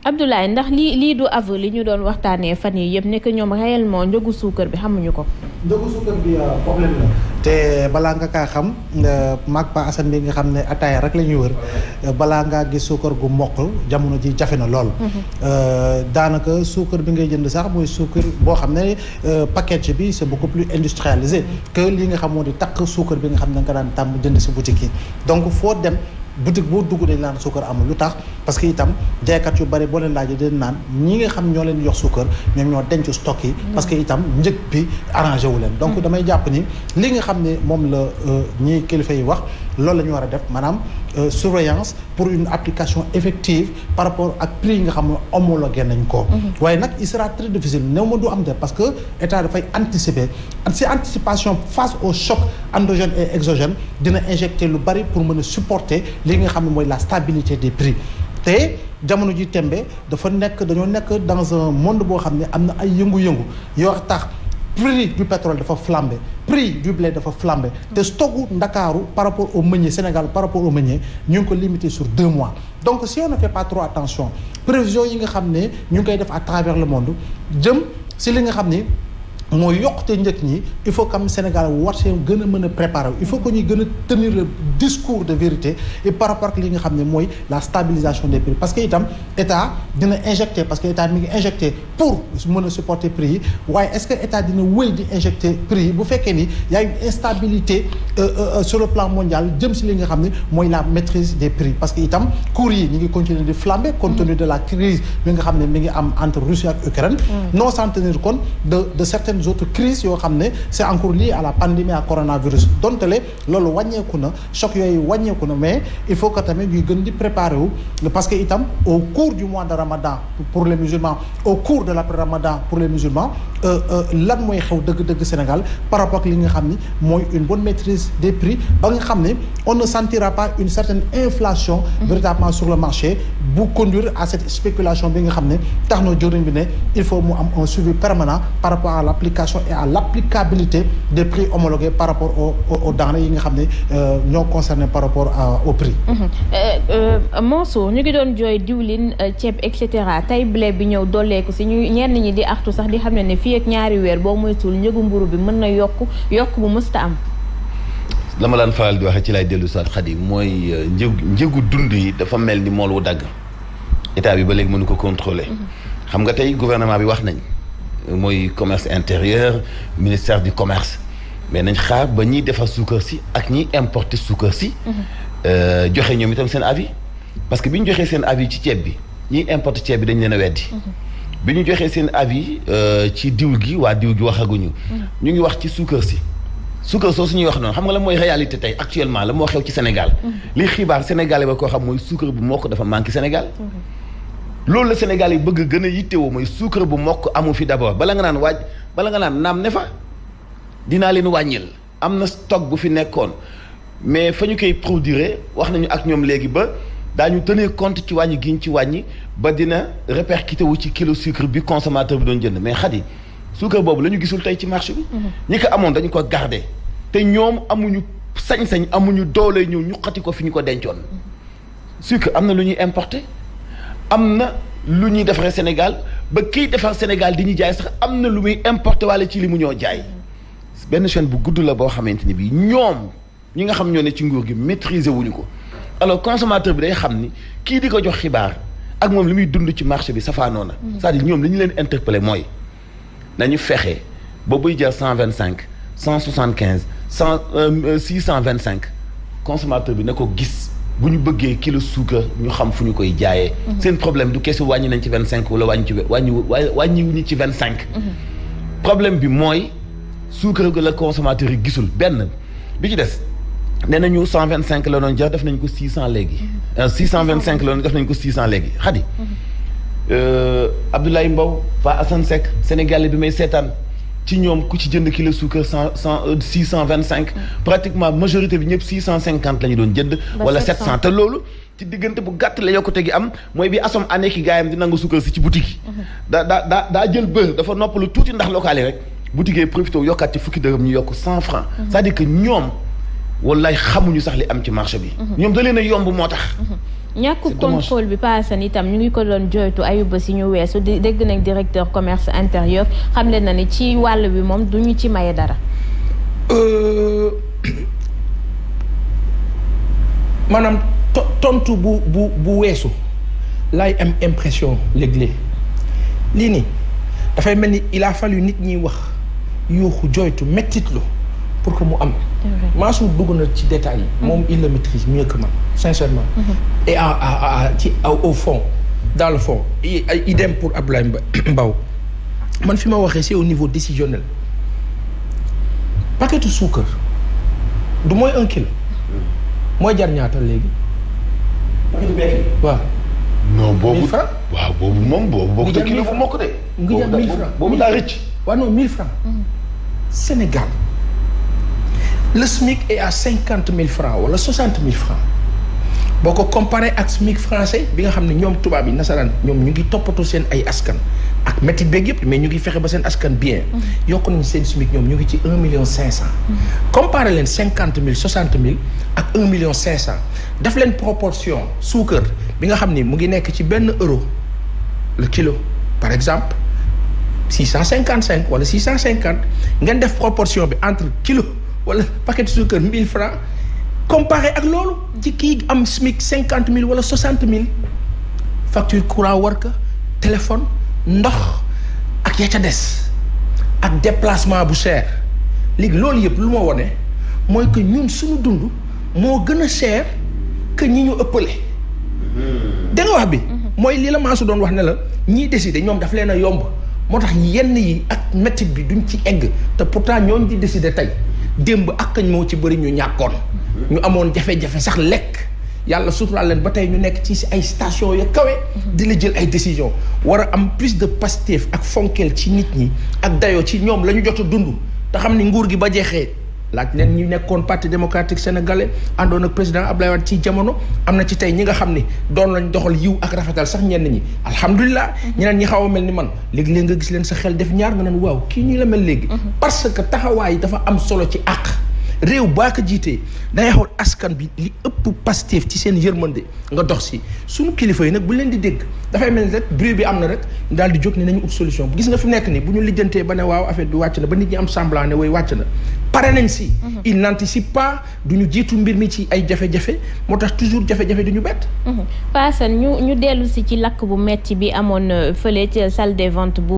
Abdoulaye ndax lii du aveu li ñu doon waxtaanee fan yi yëpp nekk ñoom réellement njëgu suukar bi xamuñu ko. njëgu suukar bi problème la. te balaa nga kaa xam maag Pa Assane bi nga xam ne ataaya rek la ñuy wër balaa ngaa gis suukar gu mokk jamono ji jafe na lool. daanaka suukar bi ngay jënd sax mooy suukar boo xam ne package bi c'est beaucoup plus industrialisé que li nga xam moo di takk suukar bi nga xam ne nga daan tàmm jënd si boutique yi donc foo dem. boutique boo dugg dañ naan suukar amul lu tax parce que itam jaaykat yu bari boo leen laajee dañ naan ñi nga xam ñoo leen jox suukar ñoom ñoo denc stock yi parce que itam njëg bi arrangé wu leen donc damay jàpp ni li nga xam ne moom la ñi kilifa yi wax loolu la ñu war a def maanaam surveillance pour une application effective par rapport ak prix yi nga xam ne homologué nañ ko waaye nag il sera très difficile néew ma du am de parce que état dafay anticiper si anticipation face au choc endogène et exogène dina injecter lu bari pour mën a supporter li nga xam ne mooy la stabilité des prix te jamono ji tembe dañoo nekk dans un monde boo xam ne am na ay yëngu-yëngu yoo tax prix du pétrole dafa flambé prix du blé dafa flambé te stocku Ndakaaru par rapport au meunier Sénégal par rapport au meunier ñu ngi ko limité sur 2 mois donc si on ne fait pas trop attention prévision yi nga xam ne ñu ngi koy def à travers le monde jëm si li nga xam ni mooy yokkute njëkk ñi il faut comme Sénégal war see gën a mën a préparer il faut que ñuy gën a tenir le discours de vérité et par rapport ak li nga xam ne mooy la stabilisation des prix parce que itam état dina injecter parce que état mi ngi injecter pour mën a supporter prix yi waaye est-ce que état dina wéy di injecter prix yi bu fekkee ni y a une instabilité sur le plan mondial jëm si li nga xam ne mooy la maîtrise des prix parce que itam cours yi ñu ngi continuer di flamber compte tenu de la crise bi nga xam ne mi ngi am entre Russie ak Ukraine non sans tenir compte de certaines autres crises yoo xam ne c'est encore lié à la pandémie à coronavirus donte le loolu wàññeeku na choc yooyu wàññeeku na mais il faut que tamit ñuy gën di préparer wu parce que itam au cours du mois de Ramadan pour les musulmans au cours de l'après-Ramadan pour les musulmans lan mooy xew dëgg-dëgg Sénégal par rapport ak li nga xam ni mooy une bonne maîtrise des prix ba nga xam ne on ne sentira pas une certaine inflation véritablement sur le marché bu conduire à cette spéculation bi nga xam ne tax na jëriñ bi ne il faut mu am un suivi permanent par rapport à l'application et à l'applicabilité des prix homologués par rapport aux denrées yi nga xam ne ñoo concerné par rapport au prix. Mansour ñu ngi doon jooy diwlin ceeb et cetera tey blé bi ñëw dolleeku si ñu ñenn ñi di artu sax di xam ne fii ak ñaari weer boo moytuwul njëgu mburu bi mën na yokk bu mësta am. la ma daan faral di waxee ci lay dellu saat Xadi mooy njëgu dund yi dafa mel ni mool wu dagg état bi ba léegi mënu ko contrôler. xam nga tey gouvernement bi wax nañ. mooy commerce intérieur ministère du commerce mais nañ xaar ba ñiy defar suukar si ak ñiy importer suukar si joxe ñoom itam seen avis parce que bi ñu joxee seen avis ci ceeb bi ñiy importer ceeb bi dañ leen a weddi bi ñu joxee seen avis ci diw gi waa diw gi waxaguñu ñu ngi wax ci suukar si suukar soo suñuy wax noonu xam nga la mooy réalité tey actuellement la moo xew ci Sénégal li xibaar sénégalais ba koo xam mooy suukar bu mokk dafa manqué Sénégal loolu la Sénégal yi bëgg gën a yittewoo mooy suukar bu mokk amu fi d'abord bala nga naan naam ne fa dinaa leen wàññil am na stock bu fi nekkoon mais fa ñu koy produire wax nañu ak ñoom léegi ba daañu tenir compte ci wàññi giñ ci wàññi ba dina répercuté wu ci kilo sucre bi consommateur bi doon jënd mais Xadi suukar boobu la ñu gisul tey ci marché bi ñi ko amoon dañu ko garder te ñoom amuñu sañ-sañ amuñu doole ñëw ñu xati ko fi ñu ko dencoon sucre am na lu ñuy importer am na lu ñuy defaree Sénégal ba kiy defar Sénégal di ñu jaay sax am na lu muy importer wala ci li mu ñoo jaay benn chaîne bu gudd la boo xamante ni bii ñoom ñi nga xam ñoo ne ci nguur gi maîtriser wuñu ko alors consommateur bi day xam ni kii di ko jox xibaar ak moom li muy dund ci marché bi safaanoo na c'est-à-dire ñoom li ñu leen interpeller mooy nañu fexe ba buy jar 125 175 625 consommateur bi na ko gis bu ñu bëggee kilo suukar ñu xam fu ñu koy jaayee. seen problème du keesu wàññi nañ ci 25 wala wàññiwuñu ci 25. problème bi mooy suukar ga la consommateur yi gisul benn bi ci des nee nañu 125 la doon jar def nañ ko 600 léegi. 625 la doon def nañ ko 600 léegi Xadi. Abdoulaye Mbow Pa Assane Seck Sénégalais bi may seetaan ci ñoom ku ci jënd kilo suukar 625 pratiquement majorité bi ñëpp 650 la ñu doon jënd. wala 700 te loolu ci diggante bu gàtt la yokkute gi am mooy bi asom année ki gaayam di nangu suukar si ci boutique yi. daa jël bër dafa noppalu tuuti ndax local yi rek boutique yi profité yokkaat ci fukki dërëm ñu yokk 100 francs c'est-à-dire que ñoom wallaay xamuñu sax li am ci marché bi. ñoom da leen a yomb moo tax. ñàkku contrôle bi paasan itam ñu ngi ko doon joytu ayuba si ñu weesu dégg nañ directeur commerce intérieur xam leen na ni ci wàll bi moom duñu ci maye dara. maanaam tontu bu weesu laay am impression léeg-léeg lii nii dafay mel ni il a fallu nit ñi wax yuuxu joytu mettitlu pour que mu am. Mansour dugg na ci détails yi. moom il le maîtrise mieux que man sincèrement. et au fond dans le fond idem pour Abdoulaye Mbaw man fi ma waxee c'est au niveau décisionnel paquetu suukar du mooy 1 kilo. mooy jar ñaata léegi. paquetu beek waaw. non boobu 1000 francs. waaw boobu moom boobu. boobu te kilo fu mokk de. ngi jar 1000 francs boobu daa rëcc. waaw non 1000 francs. Sénégal le SMIC est à 50 000 francs wala 60 000 francs boo ko comparé ak SMIC français bi nga xam ne ñoom tubaab yi nasaraan ñoom ñu ngi toppatoo seen ay askan ak métti beeg yëpp mais ñu ngi fexe ba seen askan bien. yokk nañu seen SMIC ñoom ñu ngi ci 1 million 500. comparé leen 50 000 60 000 ak 1 million 500 def leen proportion suukar bi nga xam ni mu ngi nekk ci benn euro le kilo par exemple 655 wala 650 ngeen def proportion bi entre kilo wala paquet suukar 1000 francs comparé ak loolu ci kii am SMIC 50 000 wala 60 000 facture courant war ka téléphone ndox ak ya ca des ak déplacement bu cher léegi loolu yëpp lu ma wone mooy que ñun suñu dund moo gën a cher que ñi ñu ëppale. da nga wax bi. mooy li la Mansour doon wax ne la ñiy décider ñoom daf leen a yomb moo tax yenn yi ak métit bi duñ ci egg te pourtant ñooñ di décider tey démb ak kañ moo ci bëri ñu ñàkkoon. ñu amoon jafe-jafe sax lekk yàlla suturaal leen ba tey ñu nekk ci ay station ya kawe. di la jël ay décision war a am plus de Pastef ak fonkeel ci nit ñi ak dayoo ci ñoom la ñu jot a dund te xam ni nguur gi ba jeexee laaj leen ñu nekkoon parti démocratique sénégalais àndoon ak président Abdoulaye Wade ci jamono am na ci tey ñi nga xam ni doon lañ doxal yiw ak rafetal sax ñenn ñi alhamdulilah. ñeneen ñi xaw a mel ni man léegi-léeg nga gis leen sa xel def ñaar nga naan waaw kii ñuy la mel léegi. parce que taxawaay dafa am solo ci àq. réew baa ko jiitee dangay xool askan bi li ëpp Pastef ci seen yërmande nga dox si suñu kilifa yi nag bu leen di dégg dafay mel ni rek bruit bi am na rek daal di jóg ne nañu ut solution gis nga fi nekk ni bu ñu lijjantee ba ne waaw affaire bi wàcc na ba nit ñi am semblant ne way wàcc na pare nañ si. il n'anticipe pas du ñu jiitu mbir mi ci ay jafe-jafe moo tax toujours jafe-jafe du ñu bett. Paasan ñu dellu si ci lakk bu metti bi amoon fële ca salle des ventes bu